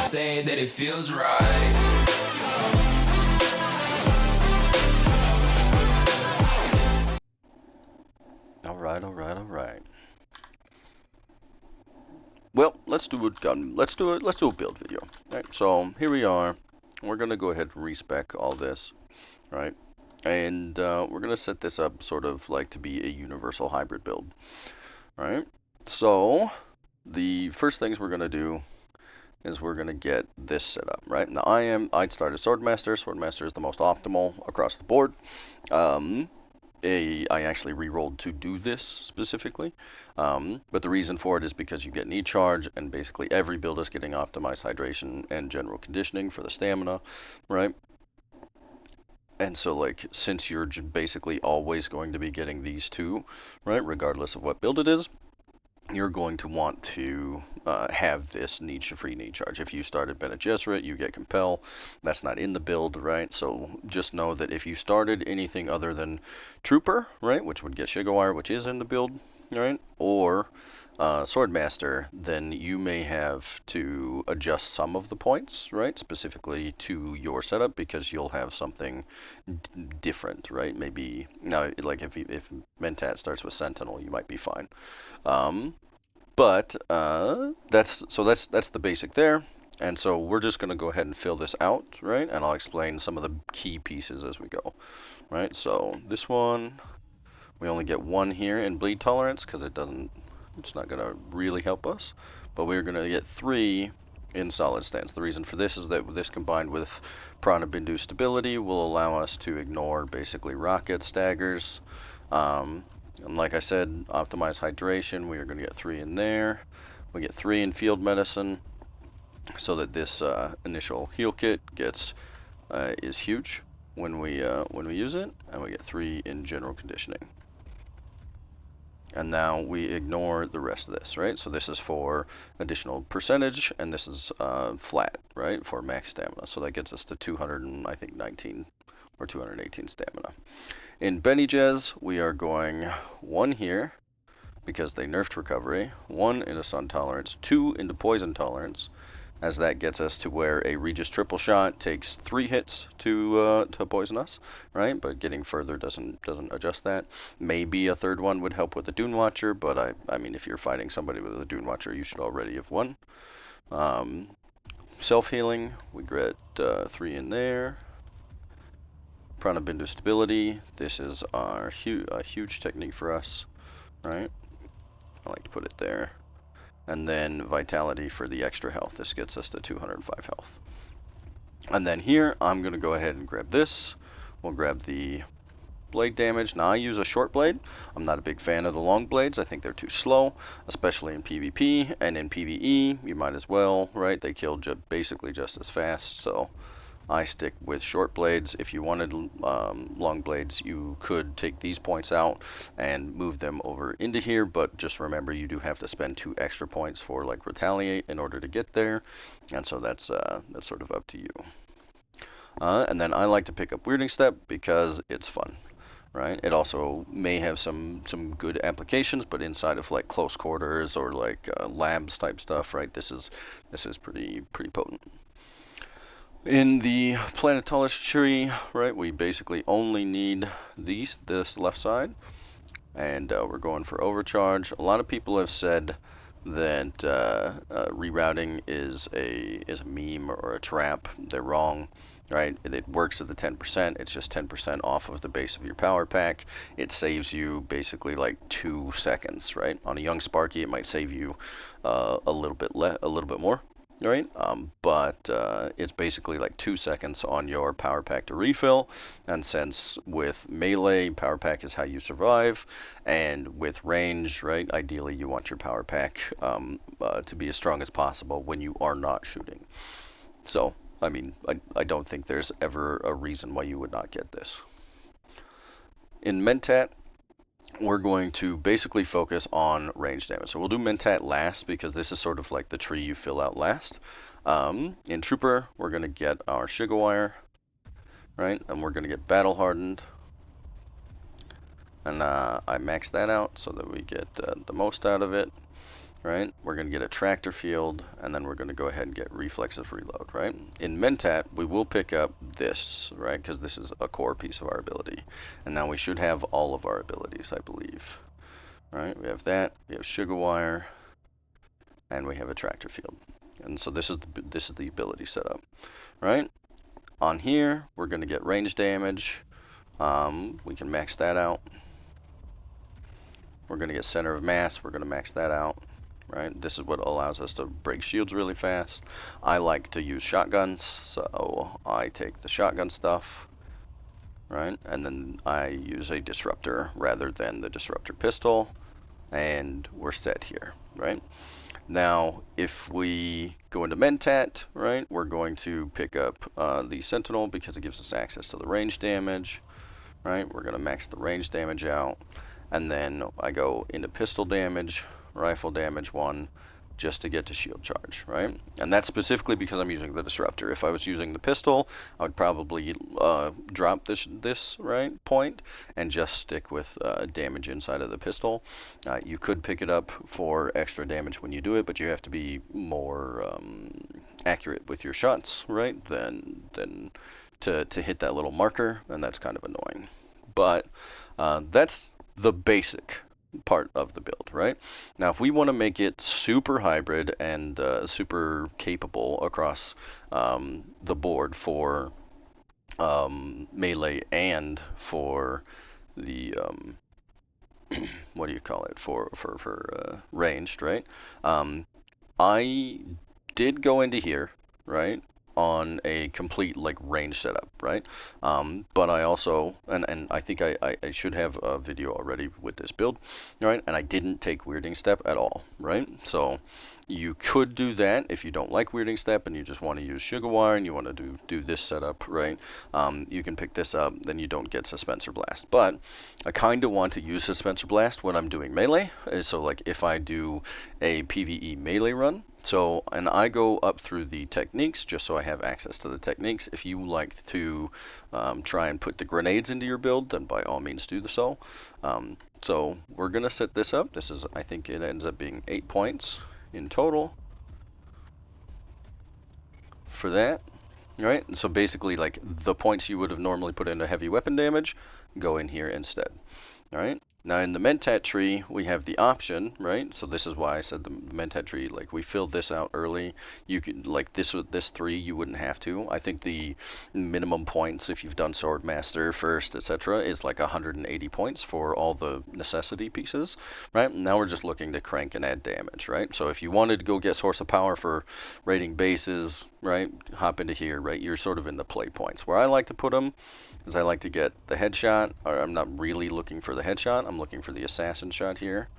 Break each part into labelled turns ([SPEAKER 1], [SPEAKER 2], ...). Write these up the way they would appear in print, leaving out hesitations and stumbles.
[SPEAKER 1] say that it feels right.
[SPEAKER 2] Alright. Well, let's do a build video. Right, so here we are. We're gonna go ahead and respec all this, right? And we're gonna set this up sort of like to be a universal hybrid build, right? So the first things we're gonna do is we're gonna get this set up, right? Now I'd start as Swordmaster. Swordmaster is the most optimal across the board. I actually re-rolled to do this specifically, but the reason for it is because you get knee charge, and basically every build is getting optimized hydration and general conditioning for the stamina, right? And so, like, since you're basically always going to be getting these two, right, regardless of what build it is, you're going to want to have this free knee charge. If you started Bene Gesserit, you get Compel. That's not in the build, right? So just know that if you started anything other than Trooper, right, which would get Shigowire, which is in the build, right, or Swordmaster, then you may have to adjust some of the points, right, specifically to your setup, because you'll have something different, right? Maybe, now, like if Mentat starts with Sentinel, you might be fine. But that's the basic there. And so we're just going to go ahead and fill this out, right? And I'll explain some of the key pieces as we go, right? So this one, we only get one here in bleed tolerance because it's not going to really help us. But we're going to get 3 in solid stance. The reason for this is that this combined with Prana Bindu stability will allow us to ignore basically rocket staggers. And like I said, optimize hydration. We are going to get 3 in there. We get 3 in field medicine, so that this initial heal kit is huge when we use it, and we get 3 in general conditioning. And now we ignore the rest of this, right? So this is for additional percentage, and this is flat, right, for max stamina. So that gets us to 219 or 218 stamina. In Bene Jez, we are going 1 here, because they nerfed recovery, 1 into sun tolerance, 2 into poison tolerance, as that gets us to where a Regis triple shot takes 3 hits to poison us, right? But getting further doesn't adjust that. Maybe a third one would help with the Dune Watcher, but I mean, if you're fighting somebody with a Dune Watcher, you should already have won. Self-healing, we get 3 in there. Prana Bindu stability, this is our huge technique for us, right? I like to put it there. And then vitality for the extra health. This gets us to 205 health. And then here, I'm going to go ahead and grab this. We'll grab the blade damage. Now, I use a short blade. I'm not a big fan of the long blades. I think they're too slow, especially in PvP. And in PvE, you might as well, right? They kill basically just as fast, so I stick with short blades. If you wanted long blades, you could take these points out and move them over into here, but just remember you do have to spend 2 extra points for like retaliate in order to get there, and so that's sort of up to you. And then I like to pick up Weirding Step because it's fun, right? It also may have some good applications, but inside of like close quarters or like labs type stuff, right? This is pretty potent. In the planetology tree, right, we basically only need this left side, and we're going for overcharge. A lot of people have said that rerouting is a meme or a trap. They're wrong, right? It works at the 10%. It's just 10% off of the base of your power pack. It saves you basically like 2 seconds, right? On a young Sparky, it might save you a little bit more. Right, but it's basically like 2 seconds on your power pack to refill, and since with melee, power pack is how you survive, and with range, right, ideally you want your power pack to be as strong as possible when you are not shooting. So, I mean, I don't think there's ever a reason why you would not get this. In Mentat, we're going to basically focus on range damage. So we'll do Mentat last because this is sort of like the tree you fill out last. In Trooper, we're going to get our Shigowire, right? And we're going to get Battle Hardened. And I maxed that out so that we get the most out of it. right? We're going to get a tractor field, and then we're going to go ahead and get reflexive reload, right? In Mentat, we will pick up this, right? Because this is a core piece of our ability. And now we should have all of our abilities, I believe. All right, we have that, we have sugar wire, and we have a tractor field. And so this is the ability setup, right? On here, we're going to get range damage. We can max that out. We're going to get center of mass. We're going to max that out, right? This is what allows us to break shields really fast. I like to use shotguns, so I take the shotgun stuff, right? And then I use a disruptor rather than the disruptor pistol, and we're set here, right? Now, if we go into Mentat, right, we're going to pick up the Sentinel because it gives us access to the range damage, right? We're going to max the range damage out. And then I go into pistol damage, rifle damage 1, just to get to shield charge, right? And that's specifically because I'm using the disruptor. If I was using the pistol, I would probably drop this right point and just stick with damage inside of the pistol. You could pick it up for extra damage when you do it, but you have to be more accurate with your shots, right? Than to hit that little marker, and that's kind of annoying. But that's the basic part of the build, right? Now, if we want to make it super hybrid and super capable across the board for melee and for the what do you call it, for ranged, right? I did go into here, right, on a complete like range setup, right? But I also, and I think I should have a video already with this build, right? And I didn't take weirding step at all, right? So you could do that if you don't like weirding step and you just want to use sugar wire and you want to do this setup, right? You can pick this up, then you don't get Suspensor Blast. But I kind of want to use Suspensor Blast when I'm doing melee. So like if I do a PvE melee run, so, and I go up through the techniques just so I have access to the techniques. If you like to try and put the grenades into your build, then by all means do so. So we're going to set this up. This is, I think it ends up being 8 points in total for that. Right? So basically like the points you would have normally put into heavy weapon damage go in here instead. All right. Now in the Mentat tree, we have the option, right? So this is why I said the Mentat tree, like we filled this out early. You could, like this 3, you wouldn't have to. I think the minimum points, if you've done Swordmaster first, etc., is like 180 points for all the necessity pieces, right? Now we're just looking to crank and add damage, right? So if you wanted to go get Source of Power for raiding bases, right, hop into here, right? You're sort of in the play points. Where I like to put them is I like to get the headshot, or I'm not really looking for the headshot, I'm looking for the assassin shot here.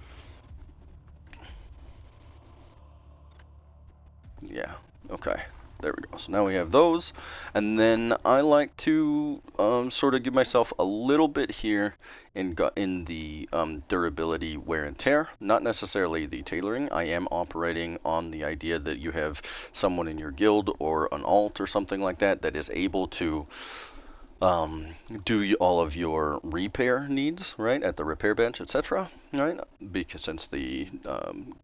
[SPEAKER 2] Yeah, okay, there we go. So now we have those, and then I like to sort of give myself a little bit here in the durability wear and tear, not necessarily the tailoring. I am operating on the idea that you have someone in your guild or an alt or something like that that is able to do all of your repair needs, right, at the repair bench, etc., right, because since the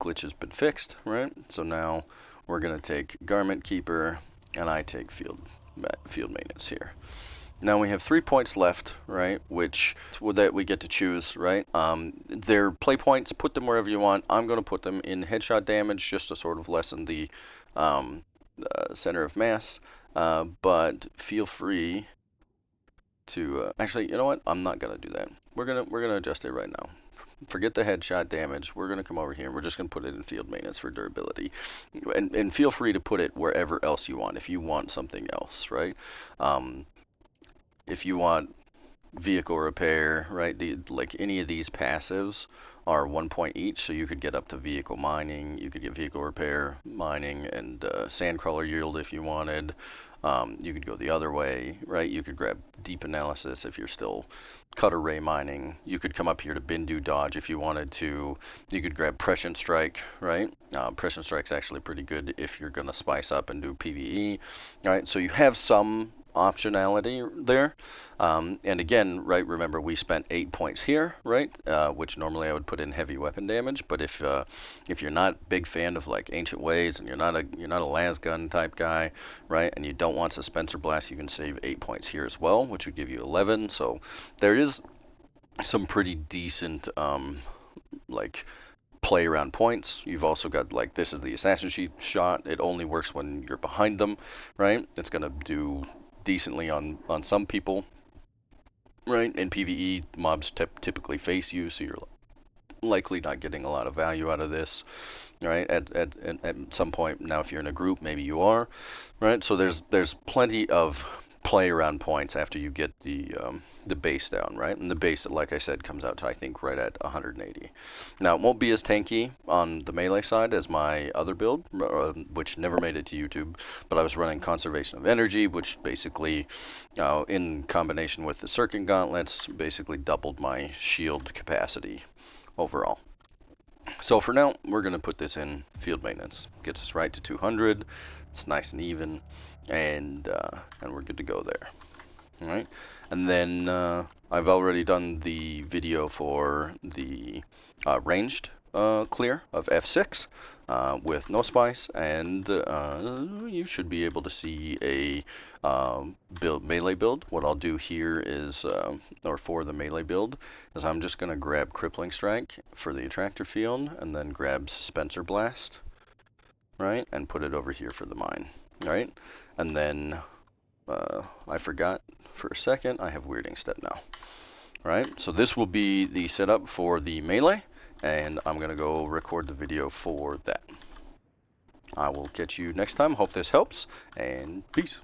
[SPEAKER 2] glitch has been fixed, right, so now we're going to take Garment Keeper, and I take Field Maintenance here. Now we have 3 points left, right, which that we get to choose, right? They're play points, put them wherever you want. I'm going to put them in headshot damage just to sort of lessen the center of mass, but feel free to actually, you know what? I'm not gonna do that. We're gonna adjust it right now. Forget the headshot damage. We're gonna come over here and we're just gonna put it in field maintenance for durability, and feel free to put it wherever else you want if you want something else, right? If you want vehicle repair, right? Like any of these passives are 1 point each, so you could get up to vehicle mining, you could get vehicle repair, mining, and sandcrawler yield if you wanted. You could go the other way, right? You could grab deep analysis if you're still cutter ray mining. You could come up here to Bindu dodge if you wanted to. You could grab prescient strike, right? Prescient strike's actually pretty good if you're gonna spice up and do PvE, right? So you have some optionality there. And again, right, remember we spent 8 points here, right, which normally I would put in heavy weapon damage. But if you're not a big fan of like Ancient Ways and you're not a las gun type guy, right, and you don't want Suspenser Blast, you can save 8 points here as well, which would give you 11. So there is some pretty decent like play around points. You've also got like this is the assassin shot. It only works when you're behind them, right? It's gonna do decently on some people, right? In PvE, mobs typically face you, so you're likely not getting a lot of value out of this, right? At some point now, if you're in a group, maybe you are, right? So there's plenty of play around points after you get the base down, right? And the base, like I said, comes out to I think right at 180. Now it won't be as tanky on the melee side as my other build, which never made it to YouTube, but I was running Conservation of Energy, which basically, in combination with the Circuit Gauntlets, basically doubled my shield capacity overall. So for now, we're going to put this in field maintenance. Gets us right to 200. It's nice and even, and we're good to go there. All right, and then I've already done the video for the ranged clear of F6 with no spice, and you should be able to see a melee build. What I'll do here is, or for the melee build, is I'm just going to grab Crippling Strike for the attractor field, and then grab Suspenser Blast, right, and put it over here for the mine, right, and then I forgot for a second, I have Weirding Step now. Right, so this will be the setup for the melee, and I'm going to go record the video for that. I will catch you next time. Hope this helps, and peace.